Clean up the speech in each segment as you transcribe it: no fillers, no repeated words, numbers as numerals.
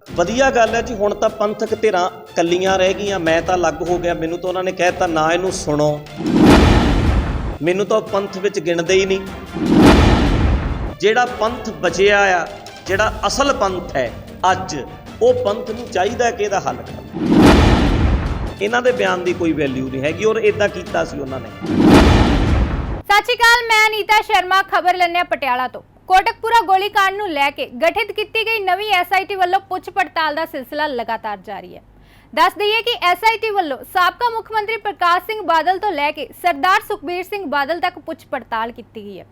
ਵਧੀਆ ਗੱਲ है जी। हुण तां पंथक धिरां कल्लियां रह गईयां, मैं तां अलग हो गया। मैनूं तां उन्होंने कह दित्ता ना इहनूं सुणो, मैनूं तां पंथ विच गिणदे ही नहीं। जिहड़ा पंथ बचिया आ, जिहड़ा असल पंथ है अज, वो पंथ नूं चाहीदा कि इहदा हल करना। इन्हां दे बयान की कोई वैल्यू नहीं हैगी और इदां कीता सी उन्हां ने। सत श्री अकाल, मैं अनीता शर्मा, खबर लैने पटियाला तो। कोटकपुरा गोलीकांड नूं लैके गठित की गई नवीं SIT ਵੱਲੋਂ पुछ पड़ताल का सिलसिला लगातार जारी है। दस दईए कि SIT ਵੱਲੋਂ साबका मुख्यमंत्री प्रकाश सिंह बादल तो लैके सरदार सुखबीर सिंह बादल तक पुछ पड़ताल की गई है।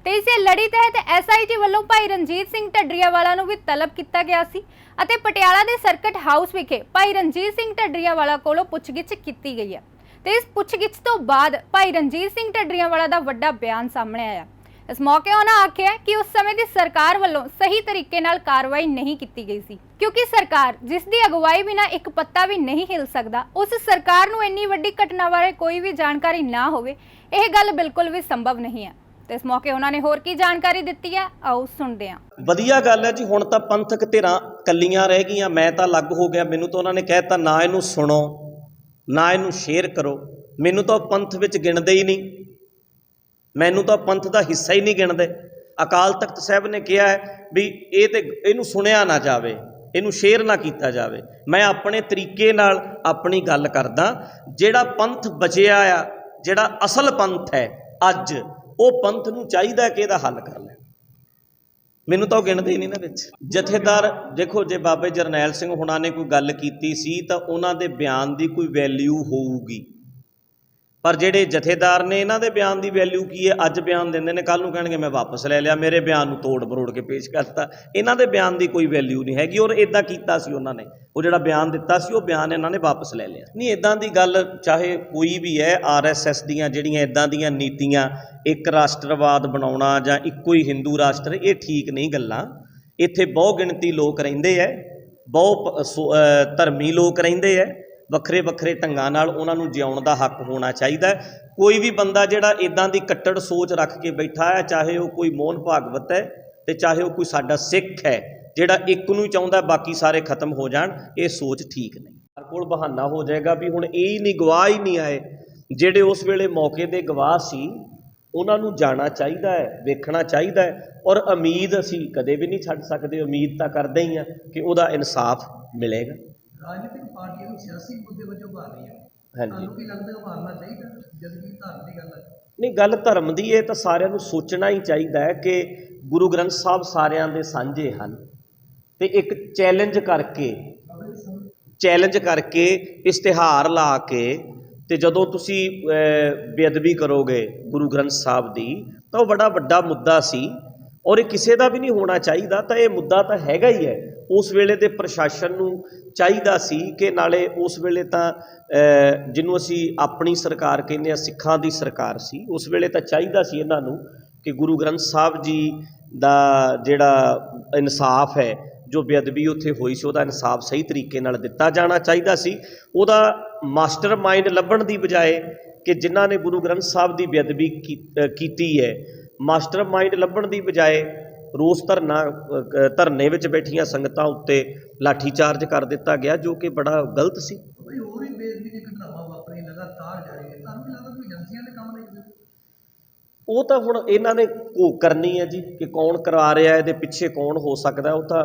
तो इस लड़ी तहत SIT ਵੱਲੋਂ भाई रणजीत सिंह ढड्डरियावाला नूं भी तलब किया गया सी अते पटियाला के सर्किट हाउस विखे भाई रणजीत सिंह ढड्डरियावाला कोलों पुछगिछ की गई है। तो इस पुछगिछ तो बाद भाई रणजीत सिंह ढड्डरियावाला का वड्डा बयान सामने आया। इस मौके उन्होंने आख्या कि उस समय की सरकार वालों सही तरीके नाल कार्रवाई नहीं की गई सी, क्योंकि सरकार जिसकी अगवाई बिना एक पत्ता भी नहीं हिल सकता, उस सरकार नूं इन्नी वड्डी घटना बारे कोई भी जानकारी ना होवे, यह गल बिल्कुल भी संभव नहीं है। तो इस मौके उन्होंने होर की जानकारी दी है, आओ सुनते हैं। वधिया गल है जी। हुण तां पंथक धिरां कल्लियां रह गईयां, मैं तां अलग हो गया। मैनूं तां उन्होंने कह दित्ता ना इहनूं सुणो, ना इहनूं शेयर करो, मैनूं तां पंथ विच गिणदे ही नहीं, मैनू तो पंथ का हिस्सा ही नहीं गिणते। अकाल तख्त साहब ने कहा है भी ये तो इनू सुनिया ना जाए, इनू शेयर ना किया जाए। मैं अपने तरीके नाल अपनी गल करदा। जिहड़ा पंथ बचिया आ, जिहड़ा असल पंथ है अज, वो पंथ नूं चाहीदा कि इहदा हल कर ले। मैनू तो गिणदे ही नहीं ना विच। जथेदार देखो, जे बाबे जरनैल सिंह हुणां ने कोई गल कीती सी तां उन्हां दे बयान की कोई वैल्यू होऊगी, पर ਜਿਹੜੇ जथेदार ने इन्हां दे बयान की वैल्यू की है, अज बयान देंदे ने, कल नूं कहणगे मैं वापस ले लिया, मेरे बयान नूं तोड़ मरोड़ के पेश करता। इन्हां दे बयान की कोई वैल्यू नहीं हैगी और इदां कीता सी उन्हां ने। वो जिहड़ा बयान दिता सी, वो बयान इन्हां ने वापस ले लिया। नहीं, इदां दी गल चाहे कोई भी है, RSS दीयां जिहड़ियां इदां दीयां नीतियां, एक राष्ट्रवाद बनाउणा जां इक्को ही हिंदू राष्ट्र, ये ठीक नहीं गल्लां। इत्थे बहु गिणती लोक रहिंदे है, बहु धर्मी लोक रहिंदे है, ਵੱਖਰੇ ਵੱਖਰੇ ਢੰਗਾਂ ਨਾਲ ਉਹਨਾਂ ਨੂੰ ਜਿਉਣ ਦਾ ਹੱਕ ਹੋਣਾ ਚਾਹੀਦਾ। ਕੋਈ ਵੀ ਬੰਦਾ ਜਿਹੜਾ ਇਦਾਂ ਦੀ ਕੱਟੜ ਸੋਚ ਰੱਖ ਕੇ ਬੈਠਾ ਹੈ, ਚਾਹੇ ਉਹ ਕੋਈ ਮੋਹਨ ਭਾਗਵਤ ਹੈ ਤੇ ਚਾਹੇ ਉਹ ਕੋਈ ਸਾਡਾ ਸਿੱਖ ਹੈ, ਜਿਹੜਾ ਇੱਕ ਨੂੰ ਚਾਹੁੰਦਾ ਬਾਕੀ ਸਾਰੇ ਖਤਮ ਹੋ ਜਾਣ, ਇਹ ਸੋਚ ਠੀਕ ਨਹੀਂ। ਹਰ ਕੋਲ ਬਹਾਨਾ ਹੋ ਜਾਏਗਾ ਵੀ ਹੁਣ ਇਹ ਹੀ ਨਹੀਂ, ਗਵਾਹ ਹੀ ਨਹੀਂ ਆਏ। ਜਿਹੜੇ ਉਸ ਵੇਲੇ ਮੌਕੇ ਦੇ ਗਵਾਹ ਸੀ, ਉਹਨਾਂ ਨੂੰ ਜਾਣਾ ਚਾਹੀਦਾ ਹੈ, ਵੇਖਣਾ ਚਾਹੀਦਾ ਹੈ। ਔਰ ਉਮੀਦ ਅਸੀਂ ਕਦੇ ਵੀ ਨਹੀਂ ਛੱਡ ਸਕਦੇ, ਉਮੀਦ ਤਾਂ ਕਰਦੇ ਹੀ ਹਾਂ ਕਿ ਉਹਦਾ ਇਨਸਾਫ ਮਿਲੇਗਾ। राजनीतिक पार्टियां सियासी मुद्दे वजों उभार रही है, हाँ जी, की लगता है उभारना चाहिए जबकि धर्म की गल है। नहीं, गल धर्म की है तो सारिਆਂ ਨੂੰ सोचना ही चाहिए है कि गुरु ग्रंथ साहब सारिਆਂ ਦੇ ਸਾਂਝੇ ਹਨ ਤੇ एक चैलेंज करके इश्तिहार ला के ਤੇ ਜਦੋਂ ਤੁਸੀਂ ਬੇਅਦਬੀ ਕਰੋਗੇ गुरु ग्रंथ साहब ਦੀ ਤਾਂ ਉਹ बड़ा ਵੱਡਾ ਮੁੱਦਾ ਸੀ और ये किसी का भी नहीं होना चाहिए। तो ये मुद्दा तो हैगा ही है। उस वेले दे प्रशासन नूं चाहिदा सी कि नाले उस वेले तो जिन्हों असी अपनी सरकार कहने सिखां दी सरकार सी, उस वेले तो चाहिदा सी इन्हां नूं कि गुरु ग्रंथ साहब जी दा जिहड़ा इंसाफ है, जो बेअदबी उत्थे होई सी, उहदा इंसाफ सही तरीके नाल दिता जाना चाहिदा सी। उहदा मास्टर माइंड लभण दी बजाए कि जिन्हां ने गुरु ग्रंथ साहब की बेअदबी कीती है, मास्टर माइंड लभण की बजाए रोस धरने में बैठिया संगतां उत्ते लाठी चार्ज कर दिता गया, जो कि बड़ा गलत सी। वो तो हुण इन्हां ने घोख करनी है जी कि कौन करा रहा है, इहदे पिछे कौन हो सकता है। वो तो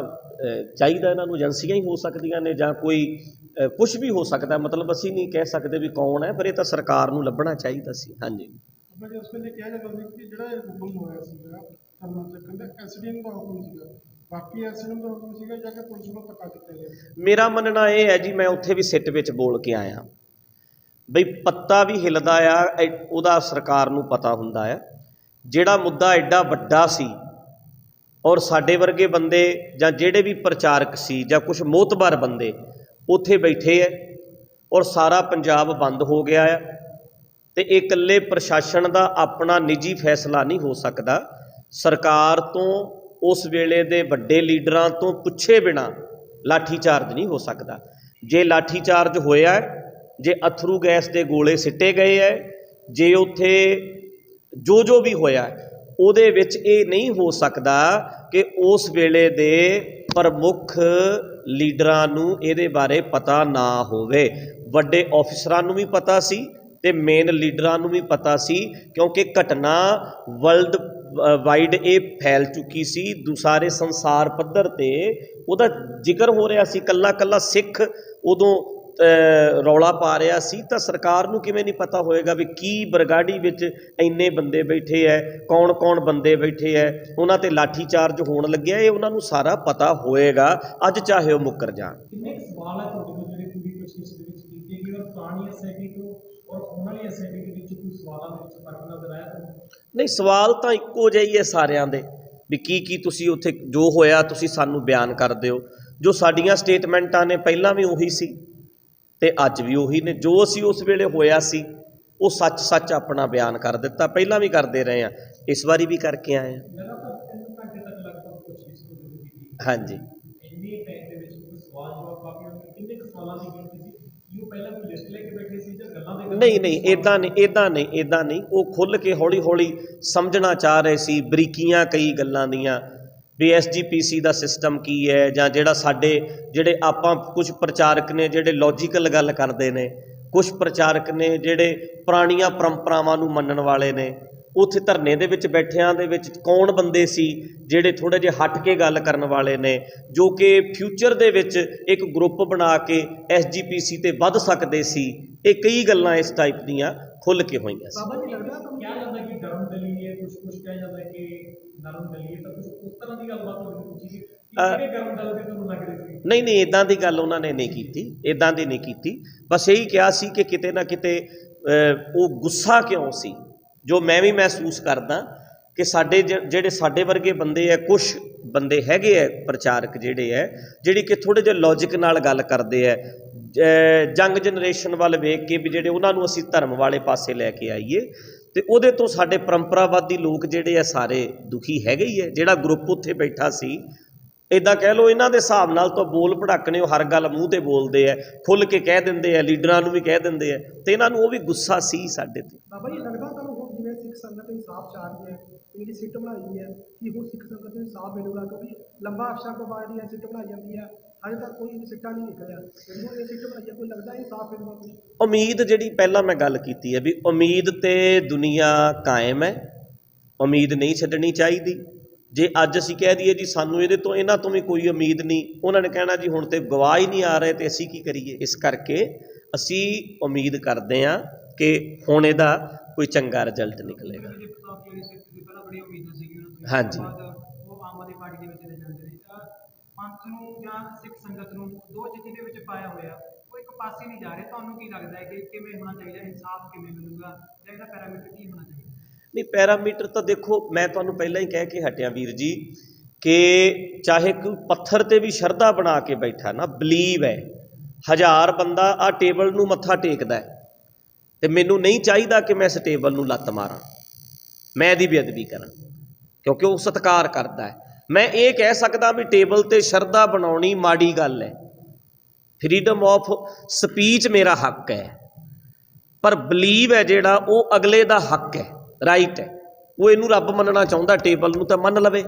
चाहिए इन्हां नूं एजेंसियां ही हो सकदियां ने जां कोई कुछ भी हो सकता है। मतलब असीं नहीं कह सकते भी कौन है, पर यह तो सरकार नूं लभना चाहिए सी। हाँ जी, मेरा मनना यह है जी, मैं उत्थे भी सिट विच बोल के आया बई पत्ता भी हिलदा आ, उहदा सरकार नूं पता हुंदा है। जिहड़ा मुद्दा एडा वड्डा सी और साडे वर्गे बंदे जां जिहड़े भी प्रचारक सी जां कुछ मोतबर बंदे उत्थे बैठे है और सारा पंजाब बंद हो गया है, तो ये इकल्ले प्रशासन का अपना निजी फैसला नहीं हो सकता। सरकार तो उस वेले दे वड्डे लीडरां तो पुछे बिना लाठी चार्ज नहीं हो सकता। जे लाठी चार्ज होया है, जे अथरू गैस के गोले सिट्टे गए है, जे उत्थे जो भी होया है, उहदे विच ये नहीं हो सकता कि उस वेले दे प्रमुख ਲੀਡਰਾਂ ਨੂੰ ਇਹਦੇ ਬਾਰੇ ਪਤਾ ਨਾ ਹੋਵੇ। ਵੱਡੇ ਆਫਿਸਰਾਂ ਨੂੰ ਵੀ ਪਤਾ ਸੀ ਤੇ ਮੇਨ ਲੀਡਰਾਂ ਨੂੰ ਵੀ ਪਤਾ ਸੀ, ਕਿਉਂਕਿ ਘਟਨਾ ਵਰਲਡ ਵਾਈਡ ਇਹ ਫੈਲ ਚੁੱਕੀ ਸੀ। ਸਾਰੇ ਸੰਸਾਰ ਪੱਧਰ ਤੇ ਉਹਦਾ ਜ਼ਿਕਰ ਹੋ ਰਿਹਾ ਸੀ। ਕੱਲਾ ਕੱਲਾ ਸਿੱਖ ਉਦੋਂ ਰੌਲਾ ਪਾ ਰਿਹਾ ਸੀ, ਤਾਂ ਸਰਕਾਰ ਨੂੰ ਕਿਵੇਂ ਨਹੀਂ ਪਤਾ ਹੋਏਗਾ ਵੀ ਕੀ ਬਰਗਾੜੀ ਵਿੱਚ ਇੰਨੇ ਬੰਦੇ ਬੈਠੇ ਹੈ, ਕੌਣ ਕੌਣ ਬੰਦੇ ਬੈਠੇ ਹੈ, ਉਹਨਾਂ ਤੇ ਲਾਠੀ ਚਾਰਜ ਹੋਣ ਲੱਗਿਆ। ਇਹ ਉਹਨਾਂ ਨੂੰ ਸਾਰਾ ਪਤਾ ਹੋਏਗਾ, ਅੱਜ ਚਾਹੇ ਉਹ ਮੁੱਕਰ ਜਾਣ। ਕਿੰਨੇ ਸਵਾਲ ਹੈ ਤੁਹਾਡੇ ਕੋਲ ਜਿਹੜੇ ਪੂਰੀ ਕੋਸ਼ਿਸ਼ ਦੇ ਵਿੱਚ ਕੀਤੇ ਗਏ, ਔਰ ਪੁਰਾਣੀ ਐਸਆਈਟੀ ਤੋਂ ਔਰ ਹੁਣ ਵਾਲੀ ਐਸਆਈਟੀ ਦੇ ਵਿੱਚ ਕੋਈ ਸਵਾਲਾਂ ਦੇ ਵਿੱਚ ਫਰਕ ਨਜ਼ਰ ਆਇਆ ਤੁਹਾਨੂੰ? ਨਹੀਂ, ਸਵਾਲ ਤਾਂ ਇੱਕੋ ਜਿਹੇ ਹੀ ਹੈ ਸਾਰਿਆਂ ਦੇ ਵੀ ਕੀ ਤੁਸੀਂ ਉੱਥੇ ਜੋ ਹੋਇਆ ਤੁਸੀਂ ਸਾਨੂੰ ਬਿਆਨ ਕਰ ਦਿਓ। ਜੋ ਸਾਡੀਆਂ ਸਟੇਟਮੈਂਟਾਂ ਨੇ ਪਹਿਲਾਂ ਵੀ ਉਹੀ ਸੀ ਤੇ ਅੱਜ ਵੀ ਉਹੀ ਨੇ। ਜੋ ਅਸੀਂ ਉਸ ਵੇਲੇ ਹੋਇਆ ਸੀ ਉਹ ਸੱਚ ਆਪਣਾ ਬਿਆਨ ਕਰ ਦਿੱਤਾ, ਪਹਿਲਾਂ ਵੀ ਕਰਦੇ ਰਹੇ ਹਾਂ, ਇਸ ਵਾਰੀ ਵੀ ਕਰਕੇ ਆਏ ਹਾਂ। ਲਗਾਤਾਰ 3 ਘੰਟੇ ਤੱਕ ਲਗਭਗ ਕੋਸ਼ਿਸ਼ ਕੀਤੀ। ਹਾਂਜੀ, ਇੰਨੇ ਟਾਈਮ ਦੇ ਵਿੱਚ ਕੋਈ ਸਵਾਲ ਜਵਾਬ ਕਾਫੀ ਹੋਣਗੇ, ਕਿੰਨੇ ਕੁ ਸਵਾਲਾਂ ਦੀ ਗਿਣਤੀ ਸੀ? ਕੀ ਉਹ ਪਹਿਲਾਂ ਕੋਈ ਲਿਸਟ ਲੈ ਕੇ ਬੈਠੇ ਸੀ ਜਾਂ ਗੱਲਾਂ ਦੇ ਨਹੀਂ, ਇੱਦਾਂ ਨਹੀਂ। ਉਹ ਖੁੱਲ੍ਹ ਕੇ ਹੌਲੀ ਹੌਲੀ ਸਮਝਣਾ ਚਾਹ ਰਹੇ ਸੀ, ਬਰੀਕੀਆਂ ਕਈ ਗੱਲਾਂ ਦੀਆਂ ਵੀ SGPC ਦਾ ਸਿਸਟਮ ਕੀ ਹੈ, ਜਾਂ ਜਿਹੜੇ ਆਪਾਂ ਕੁਝ ਪ੍ਰਚਾਰਕ ਨੇ ਜਿਹੜੇ ਲੌਜੀਕਲ ਗੱਲ ਕਰਦੇ ਨੇ, ਕੁਝ ਪ੍ਰਚਾਰਕ ਨੇ ਜਿਹੜੇ ਪੁਰਾਣੀਆਂ ਪਰੰਪਰਾਵਾਂ ਨੂੰ ਮੰਨਣ ਵਾਲੇ ਨੇ। ਉੱਥੇ ਧਰਨੇ ਦੇ ਵਿੱਚ ਬੈਠਿਆਂ ਦੇ ਵਿੱਚ ਕੌਣ ਬੰਦੇ ਸੀ ਜਿਹੜੇ ਥੋੜ੍ਹੇ ਜਿਹੇ ਹਟ ਕੇ ਗੱਲ ਕਰਨ ਵਾਲੇ ਨੇ, ਜੋ ਕਿ ਫਿਊਚਰ ਦੇ ਵਿੱਚ ਇੱਕ ਗਰੁੱਪ ਬਣਾ ਕੇ SGPC ਤੇ ਵੱਧ ਸਕਦੇ ਸੀ। ਇਹ ਕਈ ਗੱਲਾਂ ਇਸ ਟਾਈਪ ਦੀਆਂ ਖੁੱਲ੍ਹ ਕੇ ਹੋਈਆਂ ਸੀ। ਬਾਬਾ ਜੀ ਲੱਗਦਾ ਤੁਹਾਨੂੰ ਕਿਹਾ ਜਾਂਦਾ ਕਿ ਗਰਮ ਦਲੀ ਹੈ, ਕੁਝ ਕਿਹਾ ਜਾਂਦਾ ਕਿ ਨਰਮ ਦਲੀ ਹੈ, ਤਾਂ ਕੁਝ ਉਸ ਤਰ੍ਹਾਂ ਦੀ ਗੱਲਬਾਤ ਤੁਹਾਡੇ ਪੁੱਛੀ ਸੀ ਕਿਹੜੇ ਗਰਮ ਦਲ ਦੇ ਤੁਹਾਨੂੰ ਲੱਗ ਰਹੀ ਸੀ? ਨਹੀਂ, ਇੱਦਾਂ ਦੀ ਗੱਲ ਉਹਨਾਂ ਨੇ ਨਹੀਂ ਕੀਤੀ, ਇੱਦਾਂ ਦੀ ਨਹੀਂ ਕੀਤੀ। ਬਸ ਇਹੀ ਕਿਹਾ ਸੀ ਕਿ ਕਿਤੇ ਨਾ ਕਿਤੇ ਉਹ ਗੁੱਸਾ ਕਿਉਂ ਸੀ, ਜੋ ਮੈਂ ਵੀ ਮਹਿਸੂਸ ਕਰਦਾ ਕਿ ਜਿਹੜੇ ਸਾਡੇ ਵਰਗੇ ਬੰਦੇ ਹੈ, ਕੁਛ ਬੰਦੇ ਹੈਗੇ ਹੈ ਪ੍ਰਚਾਰਕ ਜਿਹੜੇ ਹੈ, ਜਿਹੜੀ ਕਿ ਥੋੜ੍ਹੇ ਜਿਹੇ ਲੌਜਿਕ ਨਾਲ ਗੱਲ ਕਰਦੇ ਹੈ, ਯੰਗ ਜਨਰੇਸ਼ਨ ਵੱਲ ਵੇਖ ਕੇ ਵੀ ਜਿਹੜੇ ਉਹਨਾਂ ਨੂੰ ਅਸੀਂ ਧਰਮ ਵਾਲੇ ਪਾਸੇ ਲੈ ਕੇ ਆਈਏ, ਅਤੇ ਉਹਦੇ ਤੋਂ ਸਾਡੇ ਪਰੰਪਰਾਵਾਦੀ ਲੋਕ ਜਿਹੜੇ ਆ ਸਾਰੇ ਦੁਖੀ ਹੈਗੇ ਹੀ ਹੈ। ਜਿਹੜਾ ਗਰੁੱਪ ਉੱਥੇ ਬੈਠਾ ਸੀ, ਇੱਦਾਂ ਕਹਿ ਲਓ ਇਹਨਾਂ ਦੇ ਹਿਸਾਬ ਨਾਲ ਤਾਂ ਬੋਲ ਭੜਕਣੇ ਉਹ ਹਰ ਗੱਲ ਮੂੰਹ 'ਤੇ ਬੋਲਦੇ ਹੈ, ਖੁੱਲ੍ਹ ਕੇ ਕਹਿ ਦਿੰਦੇ ਆ, ਲੀਡਰਾਂ ਨੂੰ ਵੀ ਕਹਿ ਦਿੰਦੇ ਆ, ਅਤੇ ਇਹਨਾਂ ਨੂੰ ਉਹ ਵੀ ਗੁੱਸਾ ਸੀ ਸਾਡੇ 'ਤੇ। ਬਾਬਾ ਜੀ ਲੱਗਦਾ ਤੁਹਾਨੂੰ ਹੁਣ ਜਿਵੇਂ ਸਿੱਖ ਸੰਗਤ ਇਨਸਾਫ ਚਾਹ ਰਹੀ ਹੈ, ਇਹਦੀ ਸਿੱਟ ਬਣਾਈ ਹੈ ਕਿ ਹੁਣ ਸਿੱਖ ਸੰਗਤ ਨੂੰ ਇਨਸਾਫ ਮਿਲੂਗਾ, ਕਿਉਂਕਿ ਲੰਬਾ ਅਰਸਾ ਤੋਂ ਬਾਅਦ ਇਹ ਸਿੱਟ ਬਣਾਈ ਜਾਂਦੀ ਹੈ, ਹਜੇ ਤੱਕ ਕੋਈ ਸਿੱਟਾ ਨਹੀਂ ਨਿਕਲਿਆ। ਜਦੋਂ ਇਹ ਸਿੱਟ ਬਣਾਈ ਹੈ, ਕੋਈ ਲੱਗਦਾ ਇਨਸਾਫ ਮਿਲੂਗਾ ਕੁਝ? ਉਮੀਦ ਜਿਹੜੀ ਪਹਿਲਾਂ ਮੈਂ ਗੱਲ ਕੀਤੀ ਹੈ ਵੀ ਉਮੀਦ 'ਤੇ ਦੁਨੀਆ ਕਾਇਮ ਹੈ, ਉਮੀਦ ਨਹੀਂ ਛੱਡਣੀ ਚਾਹੀਦੀ। ਜੇ ਅੱਜ ਅਸੀਂ ਕਹਿ ਦਈਏ ਜੀ ਸਾਨੂੰ ਇਹਨਾਂ ਤੋਂ ਵੀ ਕੋਈ ਉਮੀਦ ਨਹੀਂ, ਉਹਨਾਂ ਨੇ ਕਹਿਣਾ ਜੀ ਹੁਣ ਤੇ ਗਵਾਹ ਹੀ ਨਹੀਂ ਆ ਰਹੇ ਤੇ ਅਸੀਂ ਕੀ ਕਰੀਏ। ਇਸ ਕਰਕੇ ਅਸੀਂ ਉਮੀਦ ਕਰਦੇ ਹਾਂ ਕਿ ਹੁਣ ਇਹਦਾ ਕੋਈ ਚੰਗਾ ਰਿਜ਼ਲਟ ਨਿਕਲੇਗਾ। ਹਾਂਜੀ, ਉਹ ਆਮ ਆਦਮੀ ਪਾਰਟੀ ਦੇ ਵਿੱਚ ਚਲੇ ਜਾਂਦੇ ਨੇ, ਪੰਥ ਨੂੰ ਜਾਂ ਸਿੱਖ ਸੰਗਤ ਨੂੰ ਦੋ ਚਿੱਠੀ ਦੇ ਵਿੱਚ ਪਾਇਆ ਹੋਇਆ, ਉਹ ਇੱਕ ਪਾਸੇ ਨਹੀਂ ਜਾ ਰਹੇ। ਤੁਹਾਨੂੰ ਕੀ ਲੱਗਦਾ ਹੈ ਕਿ ਕਿਵੇਂ ਹੋਣਾ ਚਾਹੀਦਾ, ਇਨਸਾਫ ਕਿਵੇਂ ਮਿਲੂਗਾ, ਜਾਂ ਇਹਦਾ ਪੈਰਾਮੀਟਰ ਕੀ ਹੋਣਾ ਚਾਹੀਦਾ? ਨਹੀਂ, ਪੈਰਾਮੀਟਰ ਤਾਂ ਦੇਖੋ, ਮੈਂ ਤੁਹਾਨੂੰ ਪਹਿਲਾਂ ਹੀ ਕਹਿ ਕੇ ਹਟਿਆ ਵੀਰ ਜੀ ਕਿ ਚਾਹੇ ਕੋਈ ਪੱਥਰ 'ਤੇ ਵੀ ਸ਼ਰਧਾ ਬਣਾ ਕੇ ਬੈਠਾ ਨਾ, ਬਲੀਵ ਹੈ, 1000 ਬੰਦਾ ਆਹ ਟੇਬਲ ਨੂੰ ਮੱਥਾ ਟੇਕਦਾ ਹੈ, ਅਤੇ ਮੈਨੂੰ ਨਹੀਂ ਚਾਹੀਦਾ ਕਿ ਮੈਂ ਇਸ ਟੇਬਲ ਨੂੰ ਲੱਤ ਮਾਰਾਂ, ਮੈਂ ਇਹਦੀ ਬੇਅਦਬੀ ਕਰਾਂ, ਕਿਉਂਕਿ ਉਹ ਸਤਿਕਾਰ ਕਰਦਾ ਹੈ। ਮੈਂ ਇਹ ਕਹਿ ਸਕਦਾ ਵੀ ਟੇਬਲ 'ਤੇ ਸ਼ਰਧਾ ਬਣਾਉਣੀ ਮਾੜੀ ਗੱਲ ਹੈ, ਫਰੀਡਮ ਆਫ ਸਪੀਚ ਮੇਰਾ ਹੱਕ ਹੈ, ਪਰ ਬਲੀਵ ਹੈ ਜਿਹੜਾ ਉਹ ਅਗਲੇ ਦਾ ਹੱਕ ਹੈ, ਰਾਈਟ ਹੈ। ਉਹ ਇਹਨੂੰ ਰੱਬ ਮੰਨਣਾ ਚਾਹੁੰਦਾ ਟੇਬਲ ਨੂੰ ਤਾਂ ਮੰਨ ਲਵੇ,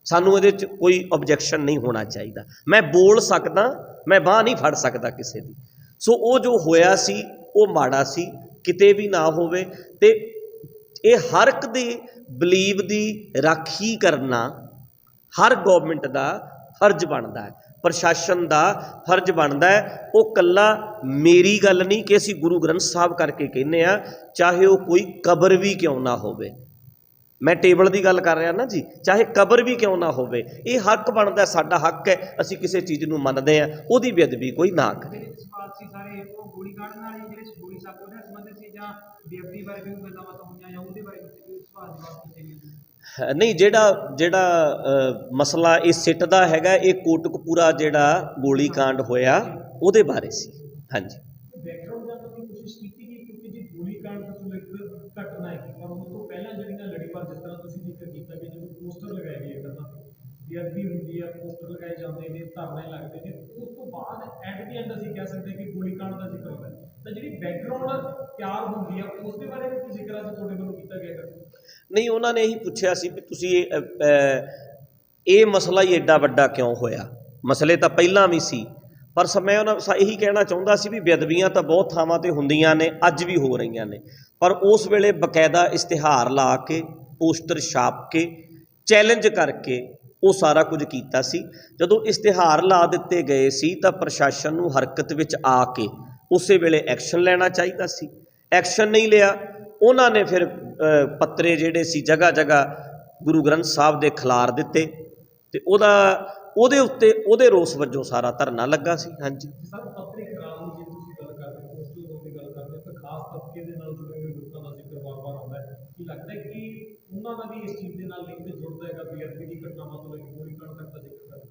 ਸਾਨੂੰ ਇਹਦੇ 'ਚ ਕੋਈ ਓਬਜੈਕਸ਼ਨ ਨਹੀਂ ਹੋਣਾ ਚਾਹੀਦਾ। ਮੈਂ ਬੋਲ ਸਕਦਾ, ਮੈਂ ਬਾਂਹ ਨਹੀਂ ਫੜ ਸਕਦਾ ਕਿਸੇ ਦੀ। ਸੋ ਉਹ ਜੋ ਹੋਇਆ ਸੀ ਉਹ ਮਾੜਾ ਸੀ, ਕਿਤੇ ਵੀ ਨਾ ਹੋਵੇ। ਅਤੇ ਇਹ ਹਰ ਇੱਕ ਦੀ ਬਲੀਵ ਦੀ ਰਾਖੀ ਕਰਨਾ ਹਰ ਗੌਰਮੈਂਟ ਦਾ ਫਰਜ਼ ਬਣਦਾ ਹੈ, ਪ੍ਰਸ਼ਾਸਨ ਦਾ ਫਰਜ਼ ਬਣਦਾ ਹੈ। ਉਹ ਇਕੱਲਾ ਮੇਰੀ ਗੱਲ ਨਹੀਂ ਕਿ ਅਸੀਂ ਗੁਰੂ ਗ੍ਰੰਥ ਸਾਹਿਬ ਕਰਕੇ ਕਹਿੰਦੇ ਹਾਂ, ਚਾਹੇ ਉਹ ਕੋਈ ਕਬਰ ਵੀ ਕਿਉਂ ਨਾ ਹੋਵੇ। ਮੈਂ ਟੇਬਲ ਦੀ ਗੱਲ ਕਰ ਰਿਹਾ ਨਾ ਜੀ, ਚਾਹੇ ਕਬਰ ਵੀ ਕਿਉਂ ਨਾ ਹੋਵੇ, ਇਹ ਹੱਕ ਬਣਦਾ, ਸਾਡਾ ਹੱਕ ਹੈ। ਅਸੀਂ ਕਿਸੇ ਚੀਜ਼ ਨੂੰ ਮੰਨਦੇ ਹਾਂ, ਉਹਦੀ ਬੇਅਦਬੀ ਕੋਈ ਨਾ ਕਰੇ। ਸਵਾਲ ਸੀ ਸਾਰੇ ਉਹ ਗੋਲੀकांड ਨਾਲ ਹੀ ਜਿਹੜੇ ਗੋਲੀ ਸਾਹਿਬ ਉਹਦੇ ਸੰਬੰਧਿਤ ਸੀ, ਜਾਂ ਬੇਅਦਬੀ ਬਾਰੇ ਵੀ ਗੱਲਾਂ ਬਾਤਾਂ ਹੋਈਆਂ, ਜਾਂ ਉਹਦੇ ਬਾਰੇ ਵੀ ਸਵਾਲ ਜਵਾਬ ਕੀਤੇ ਗਏ? ਨਹੀਂ, ਜਿਹੜਾ ਮਸਲਾ ਇਹ ਸਿੱਟ ਦਾ ਹੈਗਾ, ਇਹ ਕੋਟਕਪੂਰਾ ਜਿਹੜਾ ਗੋਲੀकांड ਹੋਇਆ ਉਹਦੇ ਬਾਰੇ ਸੀ। ਹਾਂਜੀ, ਬੈਕਗਰਾਉਂਡ ਜਾਣਨ ਦੀ ਕੋਸ਼ਿਸ਼ ਕੀਤੀ ਗਈ, ਕਿਉਂਕਿ ਜੀ ਗੋਲੀकांड ਤਾਂ ਚਲੋ ਇੱਕ ਘਟਨਾ ਹੈ, ਪਰ ਉਸ ਤੋਂ ਪਹਿਲਾਂ ਜਿਹੜੀਆਂ ਲੜੀਵਾਰ, ਜਿਸ ਤਰ੍ਹਾਂ ਤੁਸੀਂ ਜ਼ਿਕਰ ਕੀਤਾ ਕਿ ਜਦੋਂ ਪੋਸਟਰ ਲਗਾਏ ਗਏ ਕਰਨਾ, ਬੇਅਦਬੀ ਹੁੰਦੀ ਹੈ, ਪੋਸਟਰ ਲਗਾਏ ਜਾਂਦੇ ਨੇ, ਧਰਨੇ ਲੱਗਦੇ ਨੇ, ਉਸ ਤੋਂ ਬਾਅਦ ਐਟ ਦੀ ਐਂਡ ਅਸੀਂ ਕਹਿ ਸਕਦੇ ਕਿ ਗੋਲੀकांड ਦਾ ਜ਼ਿਕਰ ਹੁੰਦਾ, ਤਾਂ ਜਿਹੜੀ ਬੈਕਗਰਾਉਂਡ ਤਿਆਰ ਹੁੰਦੀ ਹੈ ਉਸ ਦੇ ਬਾਰੇ ਵੀ ਜ਼ਿਕਰ ਅੱਜ ਤੁਹਾਡੇ ਵੱਲੋਂ ਕੀਤਾ ਗਿਆ? ਨਹੀਂ, ਉਹਨਾਂ ਨੇ ਇਹੀ ਪੁੱਛਿਆ ਸੀ ਵੀ ਤੁਸੀਂ ਇਹ ਮਸਲਾ ਹੀ ਐਡਾ ਵੱਡਾ ਕਿਉਂ ਹੋਇਆ, ਮਸਲੇ ਤਾਂ ਪਹਿਲਾਂ ਵੀ ਸੀ, ਪਰ ਮੈਂ ਇਹੀ ਕਹਿਣਾ ਚਾਹੁੰਦਾ ਸੀ ਵੀ ਬੇਅਦਬੀਆਂ ਤਾਂ ਬਹੁਤ ਥਾਵਾਂ 'ਤੇ ਹੁੰਦੀਆਂ ਨੇ, ਅੱਜ ਵੀ ਹੋ ਰਹੀਆਂ ਨੇ, ਪਰ ਉਸ ਵੇਲੇ ਬਕਾਇਦਾ ਇਸ਼ਤਿਹਾਰ ਲਾ ਕੇ, ਪੋਸਟਰ ਛਾਪ ਕੇ, ਚੈਲੰਜ ਕਰਕੇ ਉਹ ਸਾਰਾ ਕੁਝ ਕੀਤਾ ਸੀ। ਜਦੋਂ ਇਸ਼ਤਿਹਾਰ ਲਾ ਦਿੱਤੇ ਗਏ ਸੀ ਤਾਂ ਪ੍ਰਸ਼ਾਸਨ ਨੂੰ ਹਰਕਤ ਵਿੱਚ ਆ ਕੇ ਉਸੇ ਵੇਲੇ ਐਕਸ਼ਨ ਲੈਣਾ ਚਾਹੀਦਾ ਸੀ। ਐਕਸ਼ਨ ਨਹੀਂ ਲਿਆ, ਉਹਨਾਂ ਨੇ ਫਿਰ ਪੱਤਰੇ ਜਿਹੜੇ ਸੀ ਜਗ੍ਹਾ ਜਗ੍ਹਾ ਗੁਰੂ ਗ੍ਰੰਥ ਸਾਹਿਬ ਦੇ ਖਿਲਾਰ ਦਿੱਤੇ, ਅਤੇ ਉਹਦੇ ਉੱਤੇ ਉਹਦੇ ਰੋਸ ਵਜੋਂ ਸਾਰਾ ਧਰਨਾ ਲੱਗਾ ਸੀ। ਹਾਂਜੀ ਸਰ, ਪੱਤਰੀ ਖਰਾਬ ਦੀ ਜੇ ਤੁਸੀਂ ਗੱਲ ਕਰਦੇ ਹੋ, ਪੋਸਟਰ ਦੀ ਗੱਲ ਕਰਦੇ ਹੋ, ਤਾਂ ਖਾਸ ਤਬਕੇ ਦੇ ਨਾਲ ਜੁੜੇ ਹੋਏ ਲੋਕਾਂ ਦਾ ਜ਼ਿਕਰ ਵਾਰ-ਵਾਰ ਆਉਂਦਾ ਹੈ। ਕੀ ਲੱਗਦਾ ਹੈ ਕਿ ਉਹਨਾਂ ਦਾ ਵੀ ਇਸ ਚੀਜ਼ ਦੇ ਨਾਲ ਲਿੰਕ ਜੁੜਦਾ ਹੈਗਾ, ਬੇਅਦਬੀ ਦੀ ਘਟਨਾਵਾਂ ਤੋਂ ਲੈ ਕੇ ਗੋਲੀकांड ਤੱਕ ਦਾ ਜ਼ਿਕਰ ਕਰਦੇ?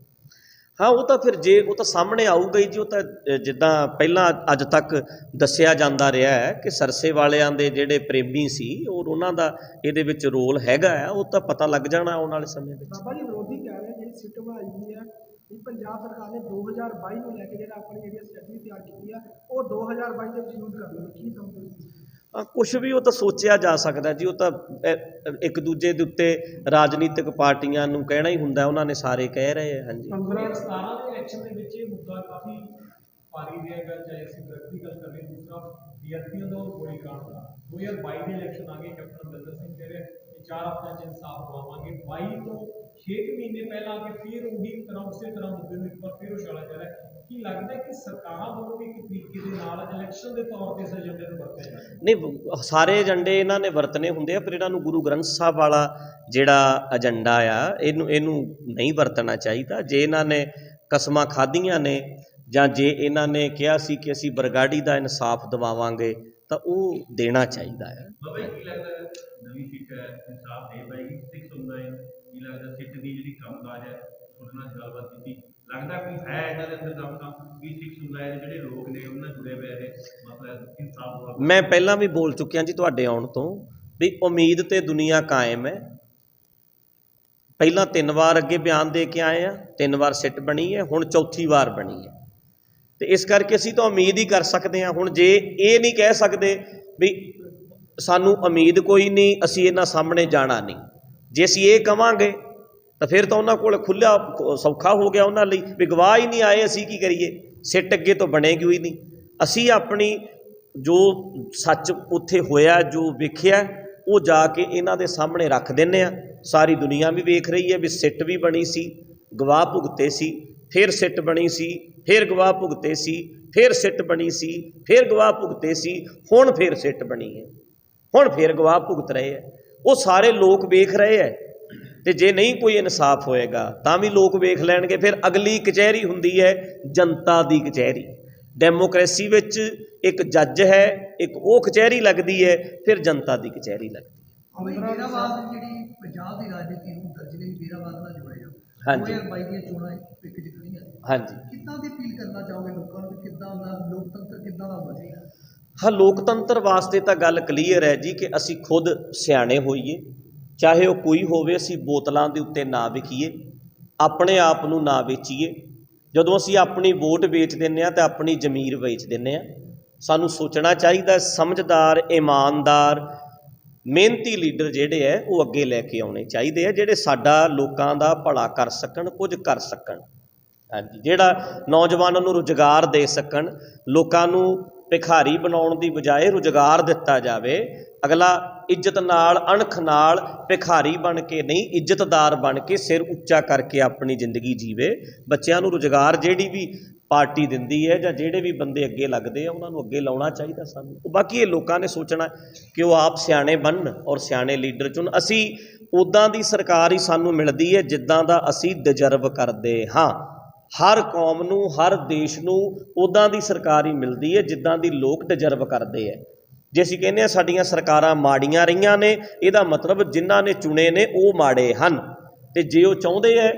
ਹਾਂ, ਉਹ ਤਾਂ ਫਿਰ ਜੇ ਉਹ ਤਾਂ ਸਾਹਮਣੇ ਆਊਗਾ ਹੀ ਜੀ। ਉਹ ਤਾਂ ਜਿੱਦਾਂ ਪਹਿਲਾਂ ਅੱਜ ਤੱਕ ਦੱਸਿਆ ਜਾਂਦਾ ਰਿਹਾ ਹੈ ਕਿ ਸਰਸੇ ਵਾਲਿਆਂ ਦੇ ਜਿਹੜੇ ਪ੍ਰੇਮੀ ਸੀ ਔਰ ਉਹਨਾਂ ਦਾ ਇਹਦੇ ਵਿੱਚ ਰੋਲ ਹੈਗਾ ਆ, ਉਹ ਤਾਂ ਪਤਾ ਲੱਗ ਜਾਣਾ ਆਉਣ ਵਾਲੇ ਸਮੇਂ ਵਿੱਚ। ਬਾਬਾ ਜੀ, ਵਿਰੋਧੀ ਕਹਿ ਰਹੇ ਜਿਹੜੀ ਸਿੱਟ ਬਣਾਈ ਗਈ ਹੈ ਇਹ ਪੰਜਾਬ ਸਰਕਾਰ ਨੇ 2022 ਨੂੰ ਲੈ ਕੇ ਜਿਹੜਾ ਆਪਣੀ ਜਿਹੜੀ ਸਟ੍ਰੈਟਜੀ ਤਿਆਰ ਕੀਤੀ ਆ ਉਹ 2022 ਦੇ ਵਿੱਚ ਯੂਜ਼ ਕਰ ਲਓ, ਕੀ ਸਮਝਦੇ ਤੁਸੀਂ? ਕੁਛ ਵੀ ਉਹ ਤਾਂ ਸੋਚਿਆ ਜਾ ਸਕਦਾ ਜੀ। ਉਹ ਤਾਂ ਇੱਕ ਦੂਜੇ ਦੇ ਉੱਤੇ ਰਾਜਨੀਤਿਕ ਪਾਰਟੀਆਂ ਨੂੰ ਕਹਿਣਾ ਹੀ ਹੁੰਦਾ, ਉਹਨਾਂ ਨੇ ਸਾਰੇ ਕਹਿ ਰਹੇ ਆ। ਹਾਂਜੀ, 2017 ਦੇ ਇਲੈਕਸ਼ਨ ਦੇ ਵਿੱਚ ਇਹ ਮੁੱਦਾ ਕਾਫੀ ਭਾਰੀ ਰਹੇਗਾ, ਚਾਹੇ ਅਸੀਂ ਡਰੱਗ ਦੀ ਗੱਲ ਕਰ ਲਈਏ, ਦੂਸਰਾ ਬੇਅਦਬੀਆਂ ਦਾ ਔਰ ਗੋਲੀकांड ਦਾ। 2022 ਦੇ ਇਲੈਕਸ਼ਨ ਆ ਗਏ, ਕੈਪਟਨ ਅਮਰਿੰਦਰ ਸਿੰਘ ਕਹਿ ਰਿਹਾ ਕਿ 4 ਹਫ਼ਤਿਆਂ 'ਚ ਇਨਸਾਫ ਦਿਵਾਵਾਂਗੇ। 22 ਤੋਂ 6 ਮਹੀਨੇ ਪਹਿਲਾਂ ਆ ਕੇ ਫਿਰ ਉਹੀ ਤਰ੍ਹਾਂ ਉਸੇ ਤਰ੍ਹਾਂ ਮੁੱਦੇ ਨੂੰ ਇੱਕ ਵਾਰ ਫਿਰ ਉਛਾਲਿਆ ਜਾ ਰਿਹਾ। ਕੀ ਲੱਗਦਾ ਕਿ ਸਰਕਾਰਾਂ ਵੱਲੋਂ ਵੀ ਇੱਕ ਤਰੀਕੇ ਦੇ ਨਾਲ ਇਲੈਕਸ਼ਨ ਦੇ ਤੌਰ 'ਤੇ ਇਸ ਏਜੰਡੇ ਨੂੰ ਵਰਤਿਆ ਜਾ ਰਿਹਾ? ਨਹੀਂ, ਸਾਰੇ ਏਜੰਡੇ ਇਹਨਾਂ ਨੇ ਵਰਤਨੇ ਹੁੰਦੇ ਆ, ਪਰ ਇਹਨਾਂ ਨੂੰ ਗੁਰੂ ਗ੍ਰੰਥ ਸਾਹਿਬ ਵਾਲਾ ਜਿਹੜਾ ਏਜੰਡਾ ਆ ਇਹਨੂੰ ਨਹੀਂ ਵਰਤਣਾ ਚਾਹੀਦਾ। ਜੇ ਇਹਨਾਂ ਨੇ ਕਸਮਾਂ ਖਾਧੀਆਂ ਨੇ ਜਾਂ ਜੇ ਇਹਨਾਂ ਨੇ ਕਿਹਾ ਸੀ ਕਿ ਅਸੀਂ ਬਰਗਾੜੀ ਦਾ ਇਨਸਾਫ ਦਿਵਾਵਾਂਗੇ ਤਾਂ ਉਹ ਦੇਣਾ ਚਾਹੀਦਾ ਹੈ। ਬਾਬਾ ਜੀ, ਕੀ ਲੱਗਦਾ ਨਵੀਂ ਸੀਟ ਇਨਸਾਫ ਦੇ ਪਾਏਗੀ? 619 ਕੀ ਲੱਗਦਾ ਸੀਟ ਦੀ ਜਿਹੜੀ ਕੰਮਕਾਜ ਹੈ ਤੁਹਾਡੇ ਨਾਲ ਗੱਲਬਾਤ ਕੀਤੀ, ਲੱਗਦਾ ਕੋਈ ਹੈ ਇਹਨਾਂ ਦੇ ਅੰਦਰ ਦਮ ਵੀ 619 ਦੇ ਜਿਹੜੇ ਲੋਕ ਨੇ ਉਹਨਾਂ ਨਾਲ ਜੁੜੇ ਹੋਏ ਨੇ ਮਤਲਬ ਇਨਸਾਫ? ਮੈਂ ਪਹਿਲਾਂ ਵੀ ਬੋਲ ਚੁੱਕਿਆ ਜੀ ਤੁਹਾਡੇ ਆਉਣ ਤੋਂ ਵੀ ਉਮੀਦ ਤੇ ਦੁਨੀਆ ਕਾਇਮ ਹੈ। ਪਹਿਲਾਂ 3 ਵਾਰ ਅੱਗੇ ਬਿਆਨ ਦੇ ਕੇ ਆਏ ਆ, 3 ਵਾਰ ਸਿੱਟ ਬਣੀ ਹੈ, ਹੁਣ 4ਥੀ ਵਾਰ ਬਣੀ ਹੈ, ਅਤੇ ਇਸ ਕਰਕੇ ਅਸੀਂ ਤਾਂ ਉਮੀਦ ਹੀ ਕਰ ਸਕਦੇ ਹਾਂ। ਹੁਣ ਜੇ ਇਹ ਨਹੀਂ ਕਹਿ ਸਕਦੇ ਵੀ ਸਾਨੂੰ ਉਮੀਦ ਕੋਈ ਨਹੀਂ, ਅਸੀਂ ਇਹਨਾਂ ਸਾਹਮਣੇ ਜਾਣਾ ਨਹੀਂ, ਜੇ ਅਸੀਂ ਇਹ ਕਵਾਂਗੇ ਤਾਂ ਫਿਰ ਤਾਂ ਉਹਨਾਂ ਕੋਲ ਖੁੱਲ੍ਹਾ ਸੌਖਾ ਹੋ ਗਿਆ ਉਹਨਾਂ ਲਈ ਵੀ ਗਵਾਹ ਹੀ ਨਹੀਂ ਆਏ, ਅਸੀਂ ਕੀ ਕਰੀਏ? ਸਿੱਟ ਅੱਗੇ ਤੋਂ ਬਣੇਗੀ ਹੋਈ ਨਹੀਂ। ਅਸੀਂ ਆਪਣੀ ਜੋ ਸੱਚ ਉੱਥੇ ਹੋਇਆ, ਜੋ ਵੇਖਿਆ, ਉਹ ਜਾ ਕੇ ਇਹਨਾਂ ਦੇ ਸਾਹਮਣੇ ਰੱਖ ਦਿੰਦੇ ਹਾਂ। ਸਾਰੀ ਦੁਨੀਆ ਵੀ ਵੇਖ ਰਹੀ ਹੈ ਵੀ ਸਿੱਟ ਵੀ ਬਣੀ ਸੀ, ਗਵਾਹ ਭੁਗਤੇ ਸੀ, ਫਿਰ ਸਿੱਟ ਬਣੀ ਸੀ, ਫਿਰ ਗਵਾਹ ਭੁਗਤੇ ਸੀ, ਫਿਰ ਸਿੱਟ ਬਣੀ ਸੀ, ਫਿਰ ਗਵਾਹ ਭੁਗਤੇ ਸੀ, ਹੁਣ ਫਿਰ ਸਿੱਟ ਬਣੀ ਹੈ, ਹੁਣ ਫਿਰ ਗਵਾਹ ਭੁਗਤ ਰਹੇ ਹੈ। ਉਹ ਸਾਰੇ ਲੋਕ ਵੇਖ ਰਹੇ ਹੈ, ਅਤੇ ਜੇ ਨਹੀਂ ਕੋਈ ਇਨਸਾਫ ਹੋਏਗਾ ਤਾਂ ਵੀ ਲੋਕ ਵੇਖ ਲੈਣਗੇ। ਫਿਰ ਅਗਲੀ ਕਚਹਿਰੀ ਹੁੰਦੀ ਹੈ ਜਨਤਾ ਦੀ ਕਚਹਿਰੀ। ਡੈਮੋਕ੍ਰੇਸੀ ਵਿੱਚ ਇੱਕ ਜੱਜ ਹੈ, ਇੱਕ ਉਹ ਕਚਹਿਰੀ ਲੱਗਦੀ ਹੈ, ਫਿਰ ਜਨਤਾ ਦੀ ਕਚਹਿਰੀ ਲੱਗਦੀ ਹੈ। ਬੇਰਾਵਾਦ ਜਿਹੜੀ ਪੰਜਾਬ ਦੀ ਰਾਜਨੀਤੀ ਨੂੰ ਦਰਜਨੇ ਬੇਰਾਵਾਦ ਨਾਲ ਜੋੜਿਆ। ਹਾਂਜੀ, 2022 ਦੀਆਂ ਚੋਣਾਂ ਇੱਕ ਜਿੱਤਣੀਆਂ। ਹਾਂਜੀ, ਕਿੱਦਾਂ ਦੀ ਅਪੀਲ ਕਰਨਾ ਚਾਹੋਗੇ ਲੋਕਾਂ ਨੂੰ, ਕਿੱਦਾਂ ਦਾ ਲੋਕਤੰਤਰ ਕਿੱਦਾਂ ਦਾ ਹੋਣਾ ਚਾਹੀਦਾ? ਹਾਂ, ਲੋਕਤੰਤਰ ਵਾਸਤੇ ਤਾਂ ਗੱਲ ਕਲੀਅਰ ਹੈ ਜੀ ਕਿ ਅਸੀਂ ਖੁਦ ਸਿਆਣੇ ਹੋਈਏ, ਚਾਹੇ ਉਹ ਕੋਈ ਹੋਵੇ। ਅਸੀਂ ਬੋਤਲਾਂ ਦੇ ਉੱਤੇ ਨਾ ਵਿਕੀਏ, ਆਪਣੇ ਆਪ ਨੂੰ ਨਾ ਵੇਚੀਏ। ਜਦੋਂ ਅਸੀਂ ਆਪਣੀ ਵੋਟ ਵੇਚ ਦਿੰਦੇ ਹਾਂ ਤਾਂ ਆਪਣੀ ਜ਼ਮੀਰ ਵੇਚ ਦਿੰਦੇ ਹਾਂ। ਸਾਨੂੰ ਸੋਚਣਾ ਚਾਹੀਦਾ, ਸਮਝਦਾਰ, ਇਮਾਨਦਾਰ, ਮਿਹਨਤੀ ਲੀਡਰ ਜਿਹੜੇ ਹੈ ਉਹ ਅੱਗੇ ਲੈ ਕੇ ਆਉਣੇ ਚਾਹੀਦੇ ਆ, ਜਿਹੜੇ ਸਾਡਾ ਲੋਕਾਂ ਦਾ ਭਲਾ ਕਰ ਸਕਣ, ਕੁਝ ਕਰ ਸਕਣ। ਹਾਂਜੀ, ਜਿਹੜਾ ਨੌਜਵਾਨਾਂ ਨੂੰ ਰੁਜ਼ਗਾਰ ਦੇ ਸਕਣ, ਲੋਕਾਂ ਨੂੰ ਭਿਖਾਰੀ ਬਣਾਉਣ ਦੀ ਬਜਾਏ ਰੁਜ਼ਗਾਰ ਦਿੱਤਾ ਜਾਵੇ। ਅਗਲਾ ਇੱਜ਼ਤ ਨਾਲ, ਅਣਖ ਨਾਲ ਭਿਖਾਰੀ ਬਣ ਕੇ ਨਹੀਂ, ਇੱਜ਼ਤਦਾਰ ਬਣ ਕੇ, ਸਿਰ ਉੱਚਾ ਕਰਕੇ ਆਪਣੀ ਜ਼ਿੰਦਗੀ ਜੀਵੇ। ਬੱਚਿਆਂ ਨੂੰ ਰੁਜ਼ਗਾਰ ਜਿਹੜੀ ਵੀ ਪਾਰਟੀ ਦਿੰਦੀ ਹੈ ਜਾਂ ਜਿਹੜੇ ਵੀ ਬੰਦੇ ਅੱਗੇ ਲੱਗਦੇ ਆ ਉਹਨਾਂ ਨੂੰ ਅੱਗੇ ਲਾਉਣਾ ਚਾਹੀਦਾ ਸਾਨੂੰ। ਬਾਕੀ ਇਹ ਲੋਕਾਂ ਨੇ ਸੋਚਣਾ ਕਿ ਉਹ ਆਪ ਸਿਆਣੇ ਬਣਨ ਔਰ ਸਿਆਣੇ ਲੀਡਰ ਚੁਣ। ਅਸੀਂ ਉੱਦਾਂ ਦੀ ਸਰਕਾਰ ਹੀ ਸਾਨੂੰ ਮਿਲਦੀ ਹੈ ਜਿੱਦਾਂ ਦਾ ਅਸੀਂ ਡਿਜ਼ਰਵ ਕਰਦੇ ਹਾਂ। ਹਰ ਕੌਮ ਨੂੰ, ਹਰ ਦੇਸ਼ ਨੂੰ ਉੱਦਾਂ ਦੀ ਸਰਕਾਰ ਹੀ ਮਿਲਦੀ ਹੈ ਜਿੱਦਾਂ ਦੀ ਲੋਕ ਡਿਜ਼ਰਵ ਕਰਦੇ ਹੈ। ਜੇ ਅਸੀਂ ਕਹਿੰਦੇ ਹਾਂ ਸਾਡੀਆਂ ਸਰਕਾਰਾਂ ਮਾੜੀਆਂ ਰਹੀਆਂ ਨੇ, ਇਹਦਾ ਮਤਲਬ ਜਿਨ੍ਹਾਂ ਨੇ ਚੁਣੇ ਨੇ ਉਹ ਮਾੜੇ ਹਨ। ਅਤੇ ਜੇ ਉਹ ਚਾਹੁੰਦੇ ਹੈ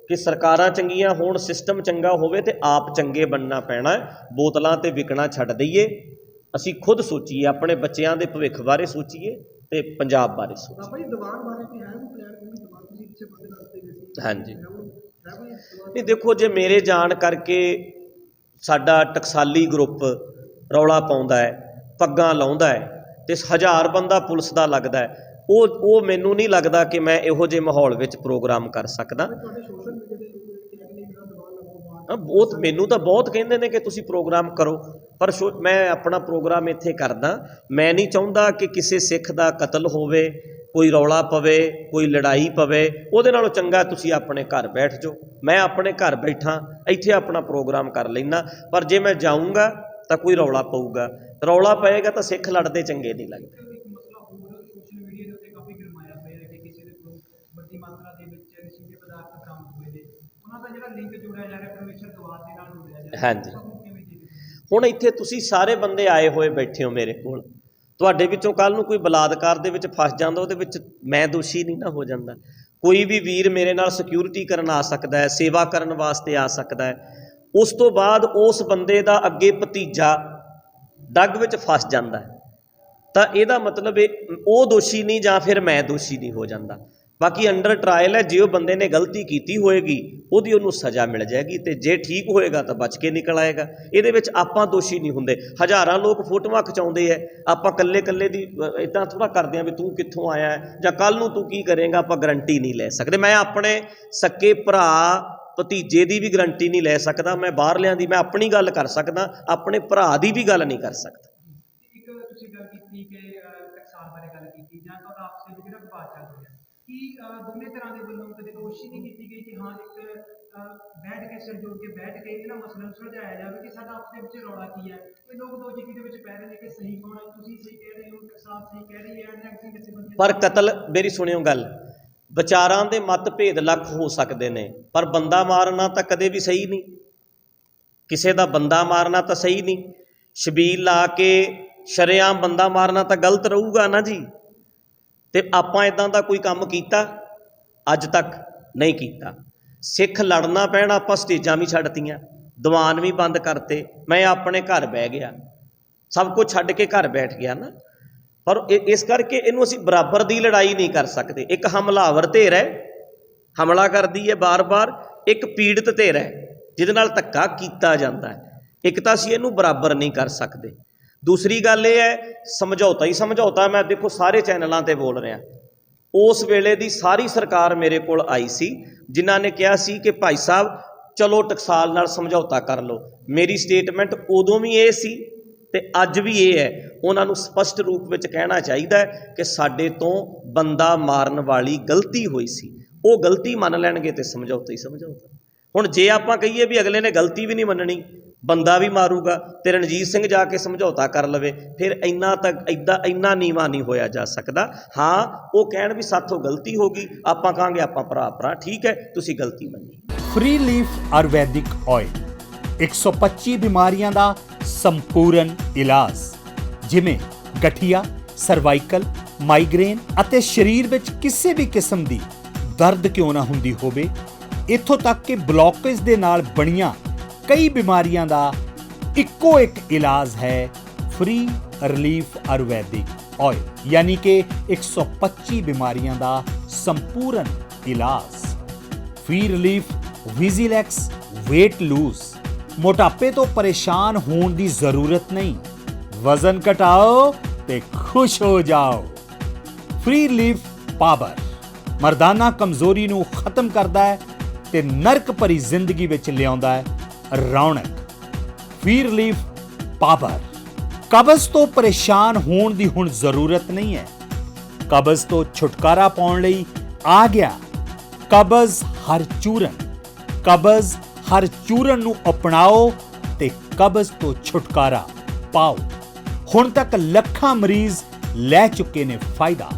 ਕਿ ਸਰਕਾਰਾਂ ਚੰਗੀਆਂ ਹੋਣ, ਸਿਸਟਮ ਚੰਗਾ ਹੋਵੇ, ਤੇ ਆਪ ਚੰਗੇ ਬਣਨਾ ਪੈਣਾ। ਬੋਤਲਾਂ 'ਤੇ ਵਿਕਣਾ ਛੱਡ ਦਈਏ, ਅਸੀਂ ਖੁਦ ਸੋਚੀਏ, ਆਪਣੇ ਬੱਚਿਆਂ ਦੇ ਭਵਿੱਖ ਬਾਰੇ ਸੋਚੀਏ ਤੇ ਪੰਜਾਬ ਬਾਰੇ ਸੋਚੀਏ। ਬਾਬਾ ਜੀ, ਦੀਵਾਨ ਬਾਰੇ ਕੀ ਹੈ ਕੋਈ ਪਲਾਨ? ਕੋਈ ਦੀਵਾਨ ਤੁਸੀਂ ਪਿੱਛੇ ਬੰਦੇ ਦੱਸਦੇ ਗਏ ਸੀ? ਹਾਂਜੀ, ਹੈ ਕੋਈ ਦੀਵਾਨ? ਨਹੀਂ ਦੇਖੋ, ਜੇ ਮੇਰੇ ਜਾਣ ਕਰਕੇ ਸਾਡਾ ਟਕਸਾਲੀ ਗਰੁੱਪ ਰੌਲਾ ਪਾਉਂਦਾ ਹੈ, ਪੱਗਾਂ ਲਾਉਂਦਾ ਹੈ, ਅਤੇ 1000 ਬੰਦਾ ਪੁਲਿਸ ਦਾ ਲੱਗਦਾ ਹੈ, ਉਹ ਮੈਨੂੰ ਨਹੀਂ ਲੱਗਦਾ ਕਿ ਮੈਂ ਇਹੋ ਜਿਹੇ ਮਾਹੌਲ ਵਿੱਚ ਪ੍ਰੋਗਰਾਮ ਕਰ ਸਕਦਾ। ਤੁਹਾਡੇ ਸੋਸ਼ਲ ਮੀਡੀਆ ਦੇ ਲੋਕ ਕਹਿ ਰਹੇ ਨੇ ਕਿ ਦੀਵਾਨ ਲੱਗੋ, ਬਹੁਤ ਮੈਨੂੰ ਤਾਂ ਬਹੁਤ ਕਹਿੰਦੇ ਨੇ ਕਿ ਤੁਸੀਂ ਪ੍ਰੋਗਰਾਮ ਕਰੋ, ਪਰ ਮੈਂ ਆਪਣਾ ਪ੍ਰੋਗਰਾਮ ਇੱਥੇ ਕਰਦਾ। ਮੈਂ ਨਹੀਂ ਚਾਹੁੰਦਾ ਕਿ ਕਿਸੇ ਸਿੱਖ ਦਾ ਕਤਲ ਹੋਵੇ, ਕੋਈ ਰੌਲਾ ਪਵੇ, ਕੋਈ ਲੜਾਈ ਪਵੇ। ਉਹਦੇ ਨਾਲੋਂ ਚੰਗਾ ਤੁਸੀਂ ਆਪਣੇ ਘਰ ਬੈਠ ਜਾਓ। ਮੈਂ ਆਪਣੇ ਘਰ ਬੈਠਾ ਇੱਥੇ ਆਪਣਾ ਪ੍ਰੋਗਰਾਮ ਕਰ ਲੈਂਦਾ, ਪਰ ਜੇ ਮੈਂ ਜਾਊਂਗਾ ਤਾਂ ਕੋਈ ਰੌਲਾ ਪਊਗਾ, ਰੌਲਾ ਪਏਗਾ ਤਾਂ ਸਿੱਖ ਲੜਦੇ ਚੰਗੇ ਨਹੀਂ ਲੱਗਦੇ। ਇੱਕ ਮਸਲਾ ਹੋਰ ਸੋਸ਼ਲ ਮੀਡੀਆ ਦੇ ਉੱਤੇ ਕਾਫੀ ਗਰਮਾਇਆ ਹੋਇਆ ਹੈ ਕਿ ਕਿਸੇ ਦੇ ਕੋਲ ਵੱਡੀ ਮਾਤਰਾ ਦੇ ਵਿੱਚ ਨਸ਼ੀਲੇ ਪਦਾਰਥ ਬਰਾਮਦ ਹੋਏ ਨੇ, ਉਹਨਾਂ ਦਾ ਜਿਹੜਾ ਲਿੰਕ ਜੋੜਿਆ ਜਾ ਰਿਹਾ ਪਰਮੇਸ਼ਰਦਵਾਰ ਦੇ ਨਾਲ ਜੋੜਿਆ ਜਾ ਰਿਹਾ। ਹਾਂਜੀ, ਹੁਣ ਇੱਥੇ ਤੁਸੀਂ ਸਾਰੇ ਬੰਦੇ ਆਏ ਹੋਏ ਬੈਠੇ ਹੋ ਮੇਰੇ ਕੋਲ, ਤੁਹਾਡੇ ਵਿੱਚੋਂ ਕੱਲ੍ਹ ਨੂੰ ਕੋਈ ਬਲਾਤਕਾਰ ਦੇ ਵਿੱਚ ਫਸ ਜਾਂਦਾ, ਉਹਦੇ ਵਿੱਚ ਮੈਂ ਦੋਸ਼ੀ ਨਹੀਂ ਨਾ ਹੋ ਜਾਂਦਾ। ਕੋਈ ਵੀ ਵੀਰ ਮੇਰੇ ਨਾਲ ਸਿਕਿਉਰਿਟੀ ਕਰਨ ਆ ਸਕਦਾ ਹੈ, ਸੇਵਾ ਕਰਨ ਵਾਸਤੇ ਆ ਸਕਦਾ ਹੈ। ਉਸ ਤੋਂ ਬਾਅਦ ਉਸ ਬੰਦੇ ਦਾ ਅੱਗੇ ਭਤੀਜਾ ਡੱਗ ਵਿੱਚ ਫਸ ਜਾਂਦਾ ਹੈ, ਤਾਂ ਇਹਦਾ ਮਤਲਬ ਉਹ ਦੋਸ਼ੀ ਨਹੀਂ ਜਾਂ ਫਿਰ ਮੈਂ ਦੋਸ਼ੀ ਨਹੀਂ ਹੋ ਜਾਂਦਾ। ਬਾਕੀ ਅੰਡਰ ਟਰਾਇਲ ਹੈ, ਜੇ ਉਹ ਬੰਦੇ ਨੇ ਗਲਤੀ ਕੀਤੀ ਹੋਏਗੀ ਉਹਨੂੰ ਸਜ਼ਾ ਮਿਲ ਜਾਏਗੀ, ਤੇ ਜੇ ਠੀਕ ਹੋਏਗਾ ਤਾਂ ਬਚ ਕੇ ਨਿਕਲ ਆਏਗਾ। ਇਹਦੇ ਵਿੱਚ ਆਪਾਂ ਦੋਸ਼ੀ ਨਹੀਂ ਹੁੰਦੇ। ਹਜ਼ਾਰਾਂ ਲੋਕ ਫੋਟੋਆਂ ਖਿਚਾਉਂਦੇ ਹੈ, ਆਪਾਂ ਇਕੱਲੇ ਇਕੱਲੇ ਦੀ ਇੱਦਾਂ ਥੋੜ੍ਹਾ ਕਰਦੇ ਹਾਂ ਵੀ ਤੂੰ ਕਿੱਥੋਂ ਆਇਆ ਹੈ ਜਾਂ ਕੱਲ੍ਹ ਨੂੰ ਤੂੰ ਕੀ ਕਰੇਗਾ, ਆਪਾਂ ਗਰੰਟੀ ਨਹੀਂ ਲੈ ਸਕਦੇ। ਮੈਂ ਆਪਣੇ ਸਕੇ ਭਰਾ ਭਤੀਜੇ ਦੀ ਵੀ ਗਰੰਟੀ ਨਹੀਂ ਲੈ ਸਕਦਾ, ਮੈਂ ਬਾਹਰਲਿਆਂ ਦੀ, ਮੈਂ ਆਪਣੀ ਗੱਲ ਕਰ ਸਕਦਾ, ਆਪਣੇ ਭਰਾ ਦੀ ਵੀ ਗੱਲ ਨਹੀਂ ਕਰ ਸਕਦਾ। ਇੱਕ ਤੁਸੀਂ ਗੱਲ ਕੀਤੀ ਕਿ ਟਕਸਾਲ ਬਾਰੇ ਗੱਲ ਕੀਤੀ ਜਾਂ ਤੁਹਾਡਾ ਆਪਸ ਵਿੱਚ ਜਿਹੜਾ ਵਿਵਾਦ ਚੱਲ ਰਿਹਾ, ਕਿ ਦੋਨੇ ਤਰ੍ਹਾਂ ਦੇ ਵੱਲੋਂ ਕਦੇ ਕੋਸ਼ਿਸ਼ ਨਹੀਂ ਕੀਤੀ ਗਈ ਕਿ ਹਾਂ ਇੱਕ ਬੈਠ ਕੇ ਸਿਰ ਜੋੜ ਕੇ ਬੈਠ ਕੇ ਇਹਨਾਂ ਮਸਲਿਆਂ ਨੂੰ ਸੁਲਝਾਇਆ ਜਾਵੇ ਕਿ ਸਾਡਾ ਆਪਸ ਦੇ ਵਿੱਚ ਰੌਲਾ ਕੀ ਹੈ। ਇਹ ਲੋਕ ਦੋ ਜਿੱਤੀ ਦੇ ਵਿੱਚ ਪੈ ਰਹੇ ਨੇ ਕਿ ਸਹੀ ਕੌਣ ਹੈ, ਤੁਸੀਂ ਸਹੀ ਕਹਿ ਰਹੇ ਹੋ, ਟਕਸਾਲ ਸਹੀ ਕਹਿ ਰਹੀ ਹੈ, ਜਾਂ ਕਿਸੇ ਬੰਦੇ ਪਰ ਕਤਲ, ਮੇਰੀ ਸੁਣਿਓ ਗੱਲ, ਵਿਚਾਰਾਂ ਦੇ ਮਤਭੇਦ ਲੱਖ ਹੋ ਸਕਦੇ ਨੇ, ਪਰ ਬੰਦਾ ਮਾਰਨਾ ਤਾਂ ਕਦੇ ਵੀ ਸਹੀ ਨਹੀਂ। ਕਿਸੇ ਦਾ ਬੰਦਾ ਮਾਰਨਾ ਤਾਂ ਸਹੀ ਨਹੀਂ। ਸ਼ਬੀਲ ਲਾ ਕੇ ਸ਼ਰੇਆਮ ਬੰਦਾ ਮਾਰਨਾ ਤਾਂ ਗਲਤ ਰਹੂਗਾ ਨਾ ਜੀ। ਤੇ ਆਪਾਂ ਇਦਾਂ ਦਾ ਕੋਈ ਕੰਮ ਕੀਤਾ ਅੱਜ ਤੱਕ ਨਹੀਂ ਕੀਤਾ। ਸਿੱਖ ਲੜਨਾ ਪੈਣਾ, ਆਪਾਂ ਸਟੇਜਾਂ ਵੀ ਛੱਡਤੀਆਂ, ਦੀਵਾਨ ਵੀ ਬੰਦ ਕਰਤੇ, ਮੈਂ ਆਪਣੇ ਘਰ ਬਹਿ ਗਿਆ, ਸਭ ਕੁਝ ਛੱਡ ਕੇ ਘਰ ਬੈਠ ਗਿਆ ਨਾ। ਪਰ ਇਸ ਕਰਕੇ ਇਹਨੂੰ ਅਸੀਂ ਬਰਾਬਰ ਦੀ ਲੜਾਈ ਨਹੀਂ ਕਰ ਸਕਦੇ। ਇੱਕ ਹਮਲਾਵਰ ਧਿਰ ਹੈ, ਹਮਲਾ ਕਰਦੀ ਹੈ ਬਾਰ-ਬਾਰ, ਇੱਕ ਪੀੜਤ ਧਿਰ ਹੈ ਜਿਹਦੇ ਨਾਲ ਧੱਕਾ ਕੀਤਾ ਜਾਂਦਾ ਹੈ। ਇੱਕ ਤਾਂ ਅਸੀਂ ਇਹਨੂੰ ਬਰਾਬਰ ਨਹੀਂ ਕਰ ਸਕਦੇ। ਦੂਸਰੀ ਗੱਲ ਇਹ ਹੈ, ਸਮਝੌਤਾ ਹੀ ਸਮਝੌਤਾ। ਮੈਂ ਦੇਖੋ ਸਾਰੇ ਚੈਨਲਾਂ 'ਤੇ ਬੋਲ ਰਿਹਾ, ਉਸ ਵੇਲੇ ਦੀ ਸਾਰੀ ਸਰਕਾਰ ਮੇਰੇ ਕੋਲ ਆਈ ਸੀ ਜਿਨ੍ਹਾਂ ਨੇ ਕਿਹਾ ਸੀ ਕਿ ਭਾਈ ਸਾਹਿਬ ਚਲੋ ਟਕਸਾਲ ਨਾਲ ਸਮਝੌਤਾ ਕਰ ਲਓ। ਮੇਰੀ ਸਟੇਟਮੈਂਟ ਉਦੋਂ ਵੀ ਇਹ ਸੀ ਤੇ ਅੱਜ ਵੀ ਇਹ ਹੈ। ਉਹਨਾਂ ਨੂੰ ਸਪਸ਼ਟ ਰੂਪ ਵਿੱਚ ਕਹਿਣਾ ਚਾਹੀਦਾ ਹੈ ਕਿ ਸਾਡੇ ਤੋਂ ਬੰਦਾ ਮਾਰਨ ਵਾਲੀ ਗਲਤੀ ਹੋਈ ਸੀ, ਉਹ ਗਲਤੀ ਮੰਨ ਲੈਣਗੇ ਤੇ ਸਮਝੌਤਾ ਹੀ ਸਮਝੌਤਾ। ਹੁਣ ਜੇ ਆਪਾਂ ਕਹੀਏ ਵੀ ਅਗਲੇ ਨੇ ਗਲਤੀ ਵੀ ਨਹੀਂ ਮੰਨਣੀ, ਬੰਦਾ ਵੀ ਮਾਰੂਗਾ ਤੇ ਰਣਜੀਤ ਸਿੰਘ ਜਾ ਕੇ ਸਮਝੌਤਾ ਕਰ ਲਵੇ, ਫਿਰ ਇੰਨਾ ਨੀਵਾਂ ਨਹੀਂ ਹੋਇਆ ਜਾ ਸਕਦਾ। ਹਾਂ, ਉਹ ਕਹਿਣ ਵੀ ਸਾਥੋਂ ਗਲਤੀ ਹੋ ਗਈ, ਆਪਾਂ ਕਹਾਂਗੇ ਆਪਾਂ ਭਰਾ ਠੀਕ ਹੈ, ਤੁਸੀਂ ਗਲਤੀ ਮੰਨੀ। ਫ੍ਰੀ ਲੀਫ ਆਯੁਰਵੈਦਿਕ ਆਇਲ 125 ਬਿਮਾਰੀਆਂ ਦਾ ਸੰਪੂਰਨ ਇਲਾਜ, ਜਿਵੇਂ ਗਠੀਆ, ਸਰਵਾਈਕਲ, ਮਾਈਗ੍ਰੇਨ ਅਤੇ ਸਰੀਰ ਵਿੱਚ ਕਿਸੇ ਵੀ ਕਿਸਮ ਦੀ ਦਰਦ ਕਿਉਂ ਨਾ ਹੁੰਦੀ ਹੋਵੇ, ਇੱਥੋਂ ਤੱਕ ਕਿ ਬਲੌਕੇਜ ਦੇ ਨਾਲ ਬਣੀਆਂ ਕਈ ਬਿਮਾਰੀਆਂ ਦਾ ਇੱਕੋ ਇੱਕ ਇਲਾਜ ਹੈ ਫ੍ਰੀ ਰਿਲੀਫ ਆਯੁਰਵੈਦਿਕ ਆਇਲ, ਯਾਨੀ ਕਿ 125 ਬਿਮਾਰੀਆਂ ਦਾ ਸੰਪੂਰਨ ਇਲਾਜ। ਫ੍ਰੀ ਰਿਲੀਫ ਵਿਜ਼ੀਲੈਕਸ weight lose, ਮੋਟਾਪੇ ਤੋਂ ਪਰੇਸ਼ਾਨ ਹੋਣ ਦੀ ਜ਼ਰੂਰਤ ਨਹੀਂ, ਵਜ਼ਨ ਘਟਾਓ ਤੇ ਖੁਸ਼ ਹੋ ਜਾਓ। ਫ੍ਰੀ ਰਿਲੀਫ ਪਾਵਰ ਮਰਦਾਨਾ ਕਮਜ਼ੋਰੀ ਨੂੰ ਖਤਮ ਕਰਦਾ ਹੈ ਤੇ ਨਰਕ ਭਰੀ ਜ਼ਿੰਦਗੀ ਵਿੱਚ ਲਿਆਉਂਦਾ ਹੈ ਰੌਣਕ। ਫ੍ਰੀ ਰਿਲੀਫ ਪਾਵਰ ਕਬਜ਼ ਤੋਂ ਪਰੇਸ਼ਾਨ ਹੋਣ ਦੀ ਹੁਣ ਜ਼ਰੂਰਤ ਨਹੀਂ ਹੈ। ਕਬਜ਼ ਤੋਂ ਛੁਟਕਾਰਾ ਪਾਉਣ ਲਈ ਆ ਗਿਆ ਕਬਜ਼ ਹਰ ਚੂਰਨ। ਕਬਜ਼ ਹਰ ਚੂਰਨ ਨੂੰ ਅਪਣਾਓ ਤੇ ਕਬਜ਼ ਤੋਂ ਛੁਟਕਾਰਾ ਪਾਓ। ਹੁਣ ਤੱਕ ਲੱਖਾਂ ਮਰੀਜ਼ ਲੈ ਚੁੱਕੇ ਨੇ ਫਾਇਦਾ।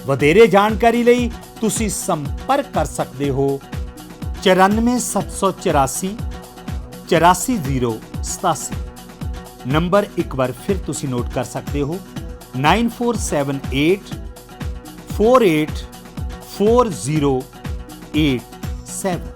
ਵਧੇਰੇ ਜਾਣਕਾਰੀ ਲਈ ਤੁਸੀਂ ਸੰਪਰਕ ਕਰ ਸਕਦੇ ਹੋ 94784 84087। ਨੰਬਰ ਇੱਕ ਵਾਰ ਫਿਰ ਤੁਸੀਂ ਨੋਟ ਕਰ ਸਕਦੇ ਹੋ 9478 484087।